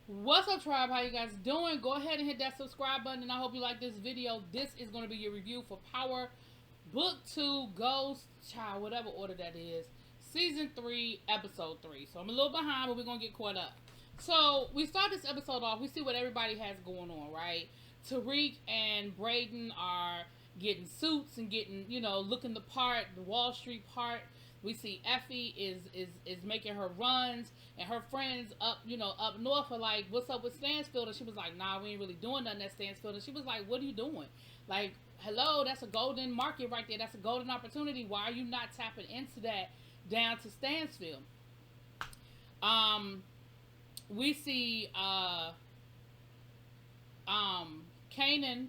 What's up, tribe? How you guys doing? Go ahead and hit that subscribe button, and I hope you like this video. This is going to be your review for Power Book 2 Ghost Child, whatever order that is, Season 3, Episode 3. So I'm a little behind, but we're going to get caught up. So we start this episode off. We see what everybody has going on, right? Tariq and Braden are getting suits and getting, looking the part, the Wall Street part. We see Effie is making her runs, and her friends up north are like, "What's up with Stansfield?" And she was like, "Nah, we ain't really doing nothing at Stansfield." And she was like, "What are you doing? Like, hello, that's a golden market right there. That's a golden opportunity. Why are you not tapping into that down to Stansfield?" We see Kanan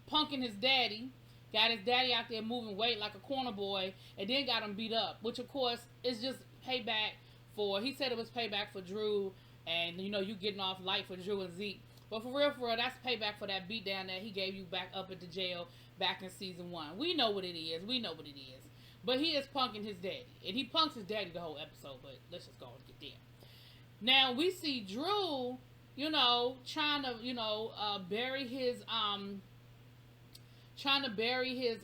punking his daddy. Got his daddy out there moving weight like a corner boy, and then got him beat up, which of course is just payback for, he said it was payback for Drew, and you getting off light for Drew and Zeke. But for real, that's payback for that beatdown that he gave you back up at the jail back in season 1. We know what it is. But he is punking his daddy. And he punks his daddy the whole episode, but let's just go and get there. Now we see Drew, trying to, bury his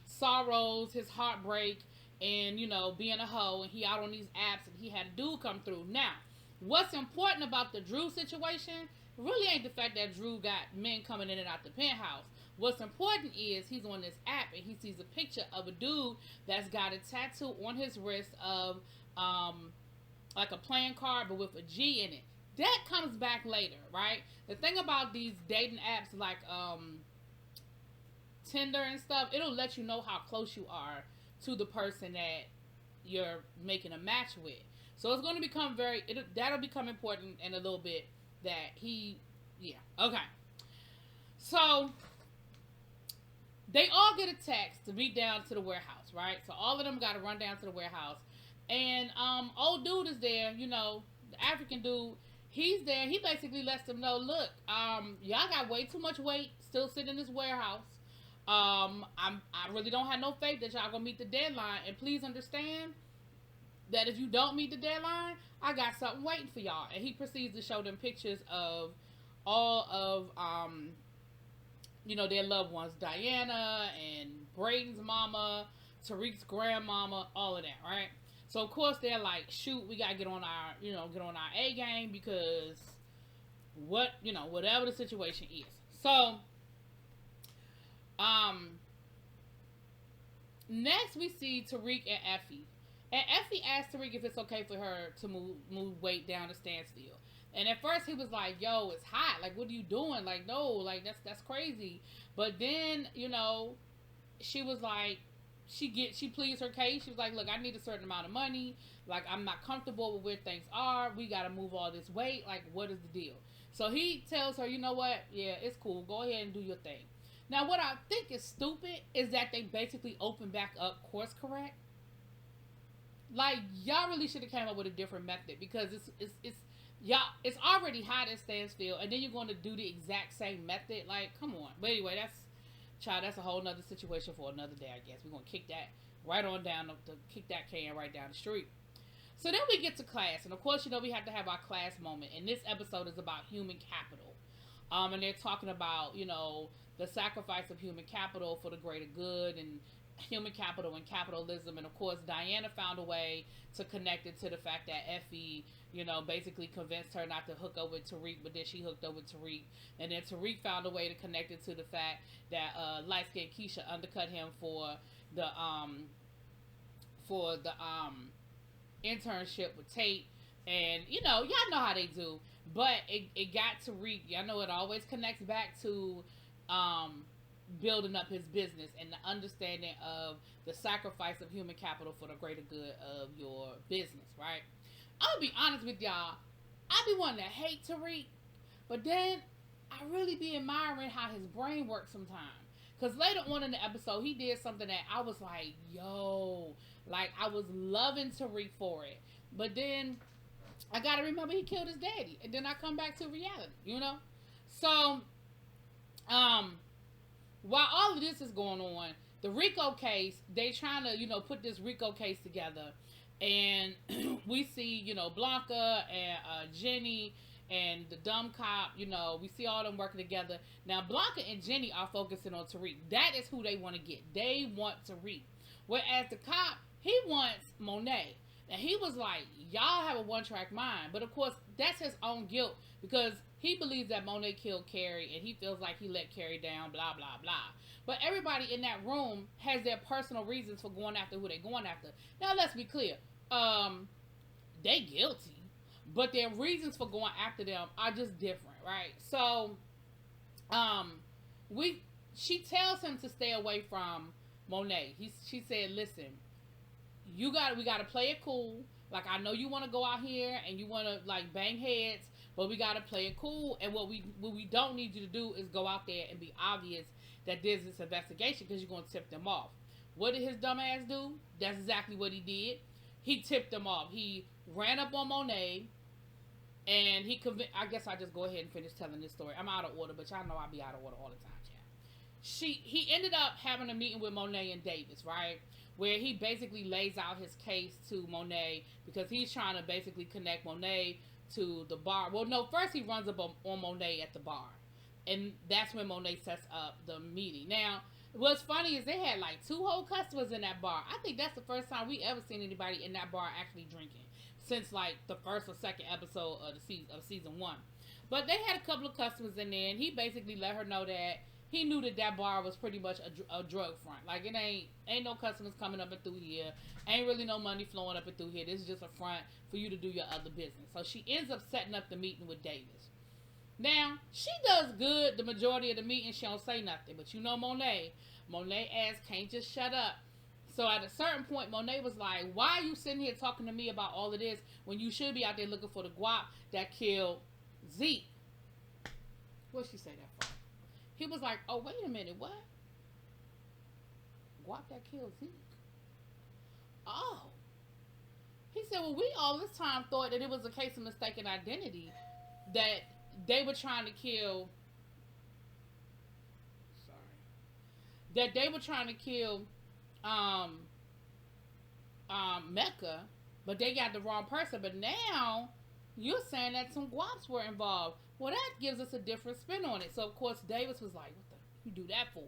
sorrows, his heartbreak, and being a hoe, and he out on these apps, and he had a dude come through. Now, what's important about the Drew situation really ain't the fact that Drew got men coming in and out the penthouse. What's important is he's on this app and he sees a picture of a dude that's got a tattoo on his wrist of like a playing card but with a G in it. That comes back later, right? The thing about these dating apps like Tinder and stuff, it'll let you know how close you are to the person that you're making a match with. So it's going to become that'll become important in a little bit that okay. So they all get a text to be down to the warehouse, right? So all of them got to run down to the warehouse, and old dude is there, the African dude. He's there. He basically lets them know, look, y'all got way too much weight still sitting in this warehouse. I really don't have no faith that y'all gonna meet the deadline, and please understand that if you don't meet the deadline, I got something waiting for y'all. And he proceeds to show them pictures of all of their loved ones, Diana and Braden's mama, Tariq's grandmama, all of that, right? So of course they're like, shoot, we gotta get on our A game because whatever the situation is. So next we see Tariq and Effie. And Effie asked Tariq if it's okay for her to move weight down to Stansfield. And at first he was like, yo, it's hot. Like, what are you doing? Like, no, like that's crazy. But then, she was like, she pleads her case. She was like, look, I need a certain amount of money. Like, I'm not comfortable with where things are. We got to move all this weight. Like, what is the deal? So he tells her, you know what? Yeah, it's cool. Go ahead and do your thing. Now, what I think is stupid is that they basically open back up course correct. Like, y'all really should have came up with a different method because it's already hot at Stansfield, and then you're going to do the exact same method. Like, come on. But anyway, that's a whole nother situation for another day, I guess. We're going to kick that right on down, kick that can right down the street. So then we get to class, and of course, we have to have our class moment, and this episode is about human capital. And they're talking about, the sacrifice of human capital for the greater good, and human capital and capitalism. And of course, Diana found a way to connect it to the fact that Effie, basically convinced her not to hook up with Tariq, but then she hooked up with Tariq. And then Tariq found a way to connect it to the fact that light-skinned Keisha undercut him for the internship with Tate. And, y'all know how they do. But it got Tariq. Y'all know it always connects back to building up his business and the understanding of the sacrifice of human capital for the greater good of your business, right? I'm gonna be honest with y'all. I be wanting to hate Tariq, but then I really be admiring how his brain works sometimes. Because later on in the episode, he did something that I was like, yo, like I was loving Tariq for it. But then I gotta remember he killed his daddy, and then I come back to reality, So, while all of this is going on, the Rico case, they trying to, put this Rico case together. And we see, Blanca and Jenny and the dumb cop. We see all them working together. Now Blanca and Jenny are focusing on Tariq. That is who they want to get. They want Tariq. Whereas the cop, he wants Monet. And he was like, y'all have a one-track mind. But of course, that's his own guilt, because he believes that Monet killed Carrie, and he feels like he let Carrie down, blah, blah, blah. But everybody in that room has their personal reasons for going after who they're going after. Now, let's be clear. They guilty, but their reasons for going after them are just different, right? So, she tells him to stay away from Monet. She said, listen, we gotta play it cool. Like, I know you want to go out here and you want to like bang heads, but we gotta play it cool. And what we don't need you to do is go out there and be obvious that there's this investigation, because you're gonna tip them off. What did his dumb ass do? That's exactly what he did. He tipped them off. He ran up on Monet, and I guess I just go ahead and finish telling this story. I'm out of order, but y'all know I be out of order all the time, chat. He ended up having a meeting with Monet and Davis, right? Where he basically lays out his case to Monet, because he's trying to basically connect Monet to the bar. Well, no, first he runs up on Monet at the bar. And that's when Monet sets up the meeting. Now, what's funny is they had like 2 whole customers in that bar. I think that's the first time we ever seen anybody in that bar actually drinking, since like the first or second episode of season 1. But they had a couple of customers in there, and he basically let her know that he knew that bar was pretty much a drug front. Like, it ain't no customers coming up and through here. Ain't really no money flowing up and through here. This is just a front for you to do your other business. So she ends up setting up the meeting with Davis. Now, she does good the majority of the meeting. She don't say nothing. But Monet ass can't just shut up. So at a certain point, Monet was like, why are you sitting here talking to me about all of this when you should be out there looking for the guap that killed Zeke? What'd she say that for? He was like, oh, wait a minute, what? Guap that killed Zeke? Oh. He said, well, we all this time thought that it was a case of mistaken identity, that they were trying to kill... That they were trying to kill Mecca, but they got the wrong person. But now, you're saying that some guaps were involved. Well, that gives us a different spin on it. So, of course, Davis was like, what the you do that for?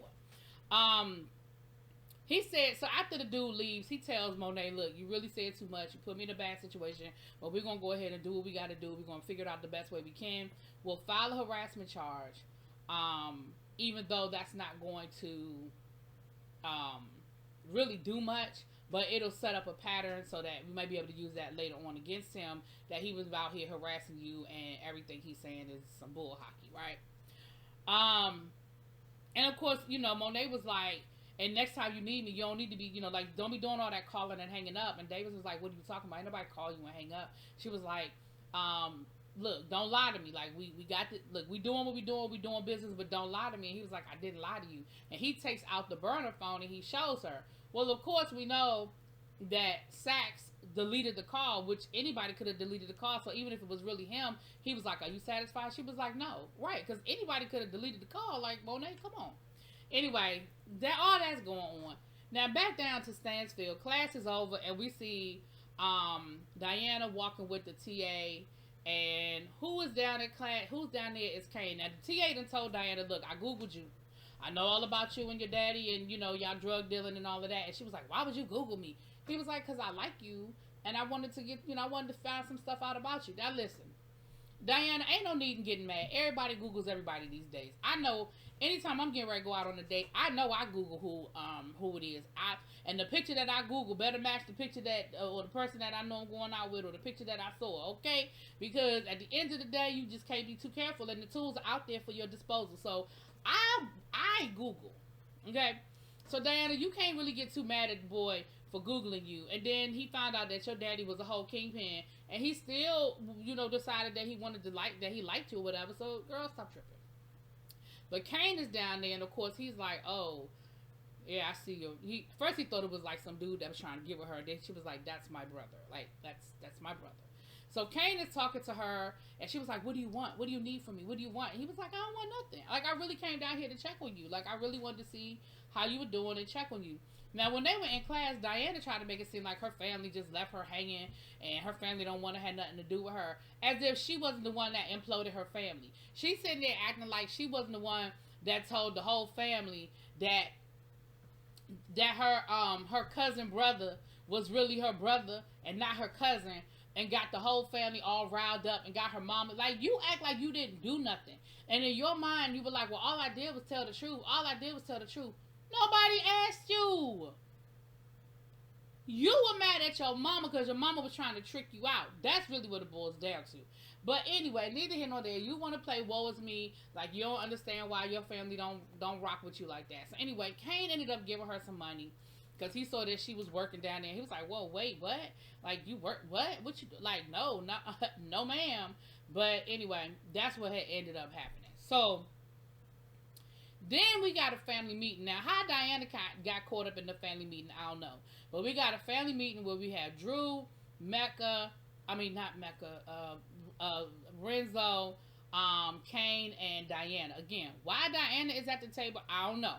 He said, so after the dude leaves, he tells Monet, look, you really said too much. You put me in a bad situation, but we're going to go ahead and do what we got to do. We're going to figure it out the best way we can. We'll file a harassment charge, even though that's not going to really do much. But it'll set up a pattern so that we might be able to use that later on against him, that he was out here harassing you and everything he's saying is some bull hockey, right? And of course, Monet was like, and next time you need me, you don't need to be, like, don't be doing all that calling and hanging up. And Davis was like, what are you talking about? Ain't nobody call you and hang up. She was like, look, don't lie to me. Like, we got to, look, we doing what we doing business, but don't lie to me. And he was like, I didn't lie to you. And he takes out the burner phone and he shows her. Well, of course, we know that Sachs deleted the call, which anybody could have deleted the call. So even if it was really him, he was like, are you satisfied? She was like, no. Right, because anybody could have deleted the call. Like, Monet, come on. Anyway, all that's going on. Now, back down to Stansfield. Class is over, and we see Diana walking with the TA. And who is down in class? Who's down there is Kane. Now, the TA done told Diana, look, I Googled you. I know all about you and your daddy and, y'all drug dealing and all of that. And she was like, why would you Google me? He was like, because I like you. And I wanted to I wanted to find some stuff out about you. Now, listen. Diana, ain't no need in getting mad. Everybody Googles everybody these days. I know anytime I'm getting ready to go out on a date, I know I Google who it is. And the picture that I Google better match the picture that, or the person that I know I'm going out with, or the picture that I saw, okay? Because at the end of the day, you just can't be too careful, and the tools are out there for your disposal. So, I Google, okay? So, Diana, you can't really get too mad at the boy for Googling you. And then he found out that your daddy was a whole kingpin, and he still, decided that he wanted to that he liked you or whatever. So, girl, stop tripping. But Kane is down there, and of course, he's like, oh, yeah, I see you. First he thought it was like some dude that was trying to get with her. Then she was like, that's my brother. Like, that's my brother. So Kane is talking to her, and she was like, what do you want? What do you need from me? What do you want? And he was like, I don't want nothing. Like, I really came down here to check on you. Like, I really wanted to see how you were doing and check on you. Now, when they were in class, Diana tried to make it seem like her family just left her hanging and her family don't want to have nothing to do with her, as if she wasn't the one that imploded her family. She's sitting there acting like she wasn't the one that told the whole family that her cousin brother was really her brother and not her cousin, and got the whole family all riled up and got her mama. Like, you act like you didn't do nothing, and in your mind you were like, well, all I did was tell the truth. All I did was tell the truth. Nobody asked you. You were mad at your mama because your mama was trying to trick you out. That's really what it boils down to. But anyway, neither here nor there. You want to play woe is me, like you don't understand why your family don't rock with you like that. So anyway, Kane ended up giving her some money because he saw that she was working down there. He was like, whoa, wait, what? Like, you work, what? What you do? Like, no, not, no ma'am. But anyway, that's what had ended up happening. So then we got a family meeting. Now, how Diana got caught up in the family meeting, I don't know. But we got a family meeting where we have Drew, Renzo, Kane, and Diana. Again, why Diana is at the table, I don't know.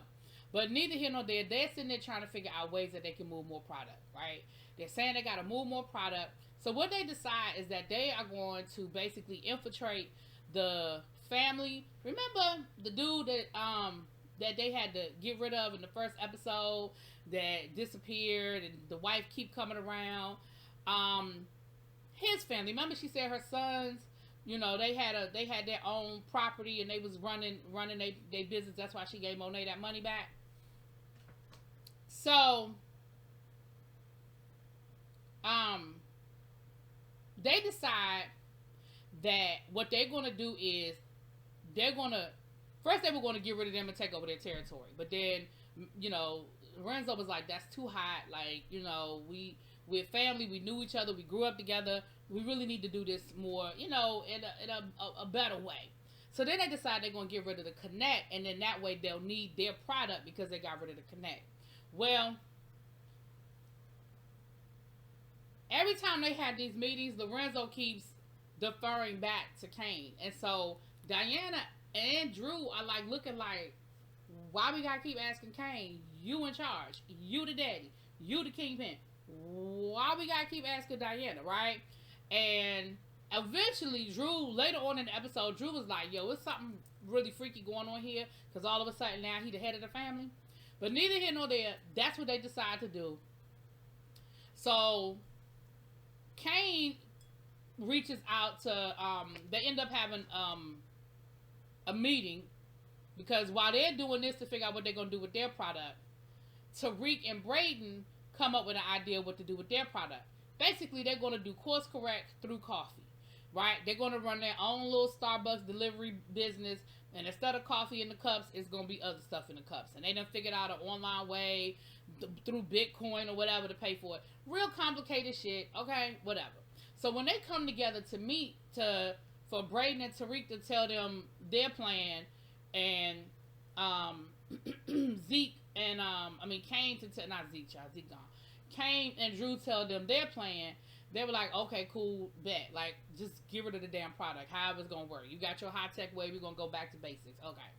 But neither here nor there. They're sitting there trying to figure out ways that they can move more product, right? They're saying they got to move more product. So what they decide is that they are going to basically infiltrate the family. Remember the dude that they had to get rid of in the first episode that disappeared, and the wife keep coming around? His family. Remember, she said her sons, you know, they had their own property and they was running their business. That's why she gave Monet that money back. So they decide that what they're going to do is first they were going to get rid of them and take over their territory. But then, you know, Renzo was like, that's too hot. Like, you know, we're family. We knew each other. We grew up together. We really need to do this more, you know, in a better way. So then they decide they're going to get rid of the Connect, and then that way they'll need their product because they got rid of the Connect. Well, every time they had these meetings, Lorenzo keeps deferring back to Kane. And so Diana and Drew are like looking like, why we gotta keep asking Kane? You in charge. You the daddy. You the kingpin. Why we gotta keep asking Diana, right? And eventually, Drew, later on in the episode, Drew was like, yo, it's something really freaky going on here, because all of a sudden now he the head of the family. But neither here nor there, that's what they decide to do. So Kane reaches out to, they end up having a meeting, because while they're doing this to figure out what they're going to do with their product, Tariq and Braden come up with an idea of what to do with their product. Basically, they're going to do course correct through coffee, right? They're going to run their own little Starbucks delivery business, and instead of coffee in the cups, it's going to be other stuff in the cups. And they done figured out an online way through Bitcoin or whatever to pay for it. Real complicated shit, okay? Whatever. So when they come together to meet for Braden and Tariq to tell them their plan, and Zeke and Kane not Zeke, child, Zeke gone. Kane and Drew tell them their plan. They were like, okay, cool, bet. Like, just get rid of the damn product. However it's gonna work. You got your high tech way. We're gonna go back to basics. Okay.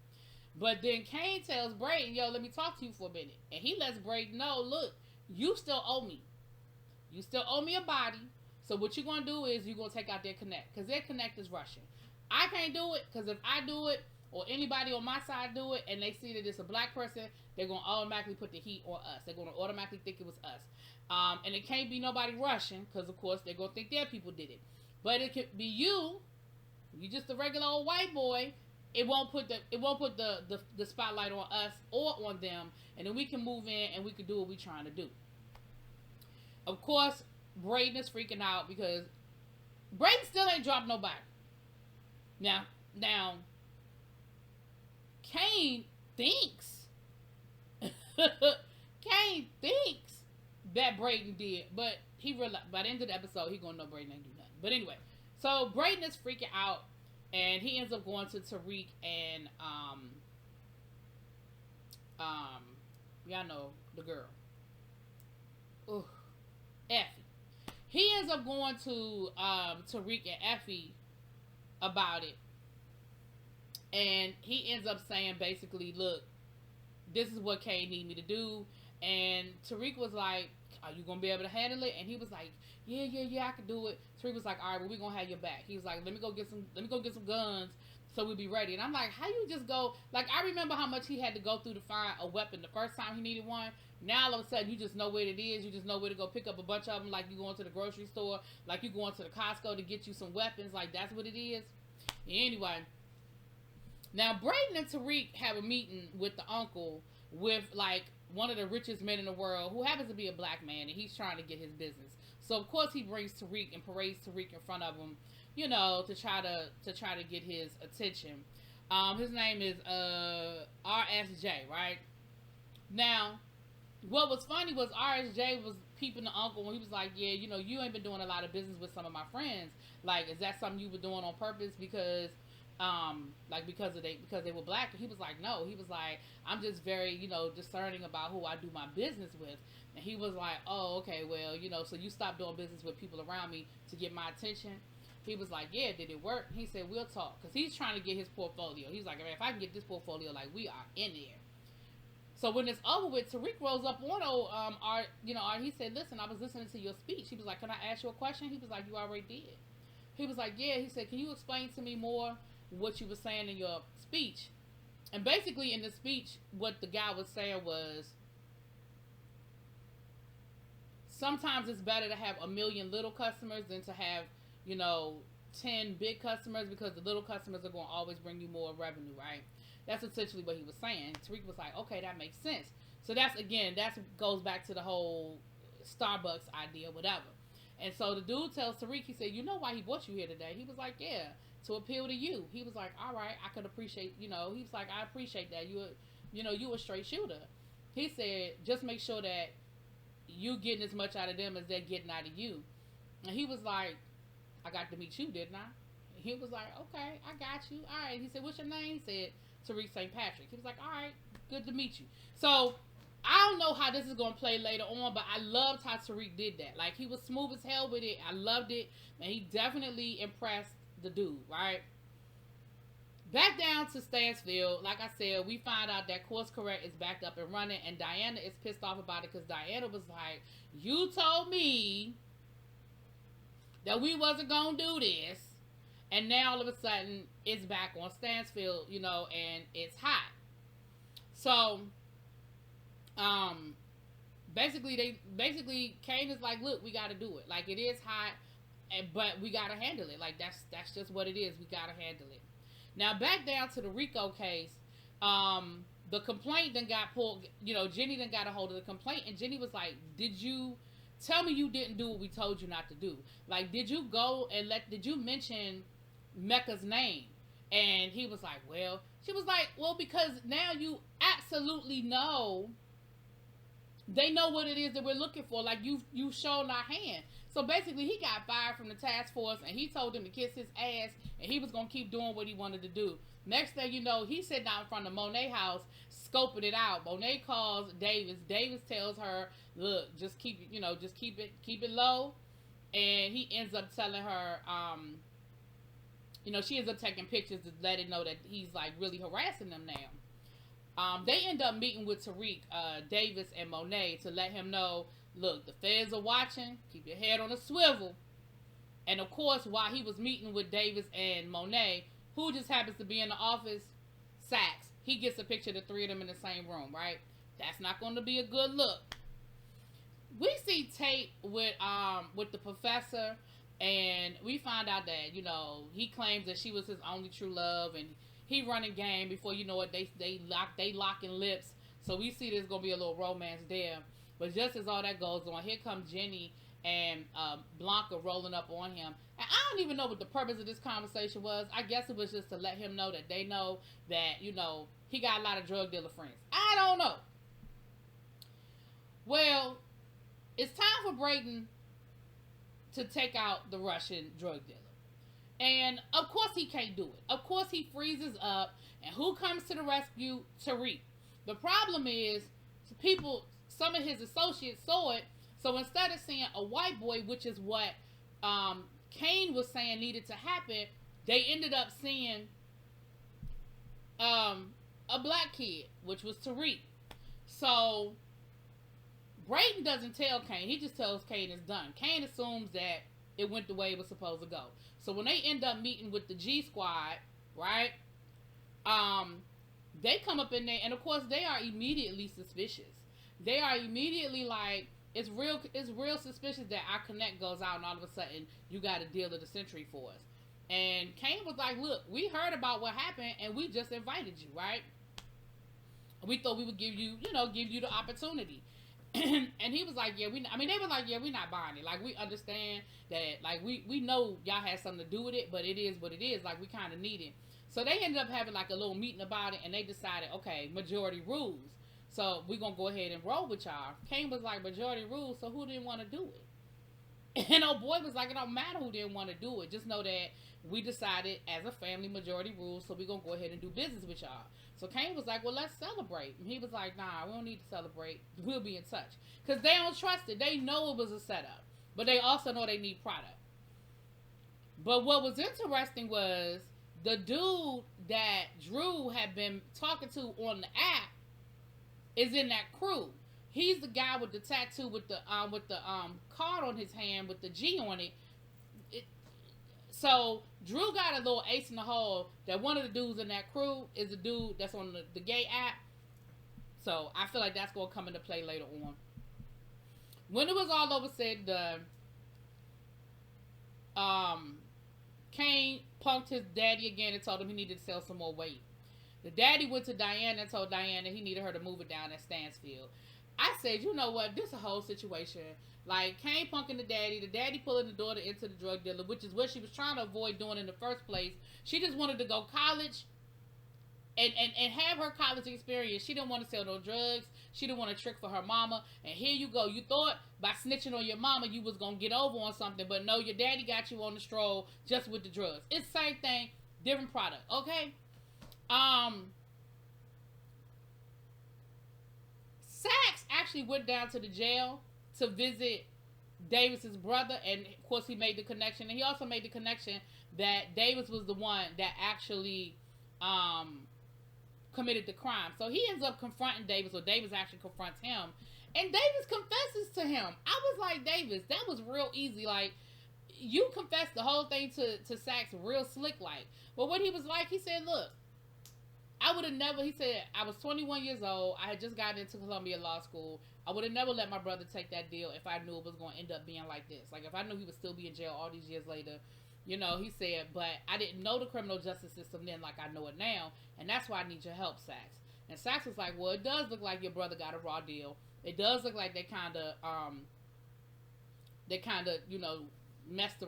But then Kane tells Braden, yo, let me talk to you for a minute. And he lets Braden know, look, you still owe me. You still owe me a body. So what you're gonna do is you're gonna take out their Connect, because their Connect is Russian. I can't do it, because if I do it, or anybody on my side do it, and they see that it's a black person, they're going to automatically put the heat on us. They're going to automatically think it was us. And it can't be nobody Russian, because, of course, they're going to think their people did it. But it could be you just a regular old white boy. It won't put the spotlight on us or on them, and then we can move in and we can do what we're trying to do. Of course, Braden is freaking out, because Braden still ain't dropped nobody. Now, Kane thinks that Braden did, but he realized by the end of the episode he gonna know Braden ain't do nothing. But anyway, so Braden is freaking out, and he ends up going to Tariq and y'all know the girl, Effie. He ends up going to Tariq and Effie about it. And he ends up saying, basically, look, this is what Kane need me to do. And Tariq was like, are you gonna be able to handle it? And he was like, yeah, I can do it. Tariq was like, all right, well, we're gonna have your back. He was like, let me go get some guns so we'll be ready. And I'm like, how you just go, like, I remember how much he had to go through to find a weapon the first time he needed one. Now all of a sudden you just know where it is. You just know where to go pick up a bunch of them, like you going to the grocery store, like you going to the Costco to get you some weapons. Like, that's what it is. Anyway, now Braden and Tariq have a meeting with the uncle, with like one of the richest men in the world, who happens to be a black man, and he's trying to get his business. So of course he brings Tariq and parades Tariq in front of him, you know, to try to get his attention. His name is RSJ, right? Now, what was funny was RSJ was peeping the uncle when he was like, yeah, you know, you ain't been doing a lot of business with some of my friends. Like, is that something you were doing on purpose because because they were black? And he was like, no. He was like, I'm just very, you know, discerning about who I do my business with. And he was like, oh, okay, well, you know, so you stopped doing business with people around me to get my attention? He was like, yeah, did it work? He said, we'll talk. Because he's trying to get his portfolio. He's like, if I can get this portfolio, like, we are in there. So when it's over with, Tariq rolls up on he said, listen, I was listening to your speech. He was like, can I ask you a question? He was like, you already did. He was like, yeah. He said, can you explain to me more what you were saying in your speech? And basically in the speech, what the guy was saying was, sometimes it's better to have 1 million little customers than to have, 10 big customers, because the little customers are going to always bring you more revenue, right? That's essentially what he was saying. Tariq was like, okay, that makes sense. So that goes back to the whole Starbucks idea, whatever. And so the dude tells Tariq, he said, you know why he brought you here today? He was like, yeah, to appeal to you. He was like, all right, I could appreciate, he was like, I appreciate that. You a straight shooter. He said, just make sure that you getting as much out of them as they're getting out of you. And he was like, I got to meet you, didn't I? He was like, okay, I got you. All right. He said, what's your name? He said, Tariq St. Patrick. He was like, all right, good to meet you. So I don't know how this is going to play later on, but I loved how Tariq did that. Like, he was smooth as hell with it. I loved it. And he definitely impressed the dude, right? Back down to Stansfield, like I said, we find out that Course Correct is back up and running, and Diana is pissed off about it because Diana was like, you told me that we wasn't going to do this, and now all of a sudden it's back on Stansfield, and it's hot. So, basically Kane is like, look, we got to do it. Like, it is hot, but we got to handle it. Like, that's just what it is. We got to handle it. Now, back down to the Rico case, the complaint then got pulled, Jenny then got a hold of the complaint, and Jenny was like, tell me you didn't do what we told you not to do. Like, did you go and did you mention Mecca's name? And he was like, well, she was like, well, because now you absolutely know, they know what it is that we're looking for. Like, you showed our hand. So basically, he got fired from the task force, and he told him to kiss his ass, and he was going to keep doing what he wanted to do. Next thing you know, he's sitting out in front of Monet house, scoping it out. Monet calls Davis. Davis tells her, look, just keep it low. And he ends up telling her, she ends up taking pictures to let it know that he's, like, really harassing them now. They end up meeting with Tariq, Davis, and Monet to let him know, look, the feds are watching. Keep your head on a swivel. And, of course, while he was meeting with Davis and Monet, who just happens to be in the office? Sachs. He gets a picture of the three of them in the same room, right? That's not going to be a good look. We see Tate with the professor, and we find out that, he claims that she was his only true love, and he running game. Before you know it, they locking lips. So we see there's going to be a little romance there. But just as all that goes on, here comes Jenny and Blanca rolling up on him. And I don't even know what the purpose of this conversation was. I guess it was just to let him know that they know that, he got a lot of drug dealer friends. I don't know. Well, it's time for Braden to take out the Russian drug dealer. And, of course, he can't do it. Of course, he freezes up. And who comes to the rescue? Tariq. The problem is, some of his associates saw it. So instead of seeing a white boy, which is what Kane was saying needed to happen, they ended up seeing a black kid, which was Tariq. So Brayden doesn't tell Kane. He just tells Kane it's done. Kane assumes that it went the way it was supposed to go. So when they end up meeting with the G Squad, right? They come up in there, and of course they are immediately suspicious. They are immediately like, it's real suspicious that our connect goes out, and all of a sudden you got a deal of the century for us. And Kane was like, look, we heard about what happened, and we just invited you, right? We thought we would give you the opportunity. And he was like, yeah, they were like, yeah, we're not buying it. Like, we understand that, like, we know y'all had something to do with it, but it is what it is. Like, we kind of need it. So they ended up having, like, a little meeting about it, and they decided, okay, majority rules. So we're going to go ahead and roll with y'all. Kane was like, majority rules, so who didn't want to do it? And old boy was like, it don't matter who didn't want to do it. Just know that we decided as a family, majority rules, so we're going to go ahead and do business with y'all. So Kane was like, well, let's celebrate. And he was like, nah, we don't need to celebrate. We'll be in touch. Because they don't trust it. They know it was a setup. But they also know they need product. But what was interesting was the dude that Drew had been talking to on the app is in that crew. He's the guy with the tattoo with the card on his hand with the G on it. So Drew got a little ace in the hole that one of the dudes in that crew is the dude that's on the gay app. So I feel like that's going to come into play later on. When it was all over said done, Kane punked his daddy again and told him he needed to sell some more weight. The daddy went to Diana and told Diana he needed her to move it down at Stansfield. I said, you know what, this is a whole situation. Like, Kane punking the daddy pulling the daughter into the drug dealer, which is what she was trying to avoid doing in the first place. She just wanted to go college and have her college experience. She didn't want to sell no drugs. She didn't want to trick for her mama. And here you go. You thought by snitching on your mama you was going to get over on something, but no, your daddy got you on the stroll just with the drugs. It's the same thing, different product, okay? Saxe actually went down to the jail to visit Davis's brother, and of course he made the connection, and he also made the connection that Davis was the one that actually committed the crime. So he ends up confronting Davis, or Davis actually confronts him, and Davis confesses to him. I was like, Davis, that was real easy. Like, you confessed the whole thing to Saxe real slick like. But what he was like, he said, look, I would have never, he said, I was 21 years old. I had just gotten into Columbia Law School. I would have never let my brother take that deal if I knew it was going to end up being like this. Like, if I knew he would still be in jail all these years later, you know, he said, but I didn't know the criminal justice system then like I know it now, and that's why I need your help, Saxe. And Saxe was like, well, it does look like your brother got a raw deal. It does look like they kind of, you know, messed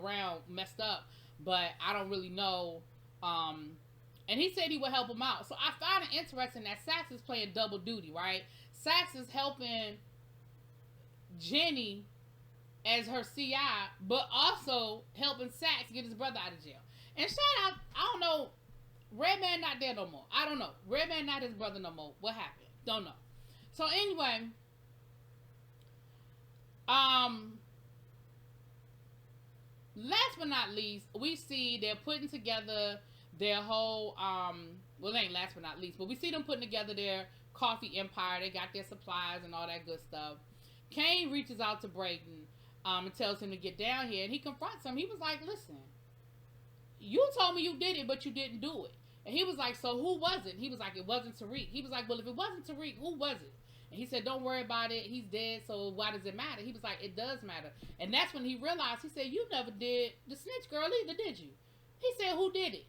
up, but I don't really know, and he said he would help him out. So I found it interesting that Saxe is playing double duty, right? Saxe is helping Jenny as her CI, but also helping Saxe get his brother out of jail. And shout out, I don't know, Redman not there no more. I don't know. Redman not his brother no more. What happened? Don't know. So anyway, last but not least, we see they're putting together their whole, well, it ain't last but not least, but we see them putting together their coffee empire. They got their supplies and all that good stuff. Kane reaches out to Brayden and tells him to get down here, and he confronts him. He was like, listen, you told me you did it, but you didn't do it. And he was like, so who was it? He was like, it wasn't Tariq. He was like, well, if it wasn't Tariq, who was it? And he said, don't worry about it. He's dead, so why does it matter? He was like, it does matter. And that's when he realized, he said, you never did the snitch girl either, did you? He said, who did it?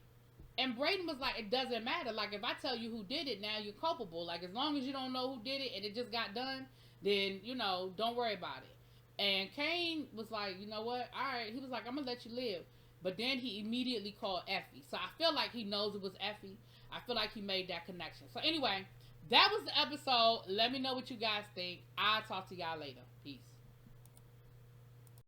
And Brayden was like, it doesn't matter. Like, if I tell you who did it, now you're culpable. Like, as long as you don't know who did it and it just got done, then, you know, don't worry about it. And Kane was like, you know what? All right. He was like, I'm going to let you live. But then he immediately called Effie. So I feel like he knows it was Effie. I feel like he made that connection. So anyway, that was the episode. Let me know what you guys think. I'll talk to y'all later. Peace.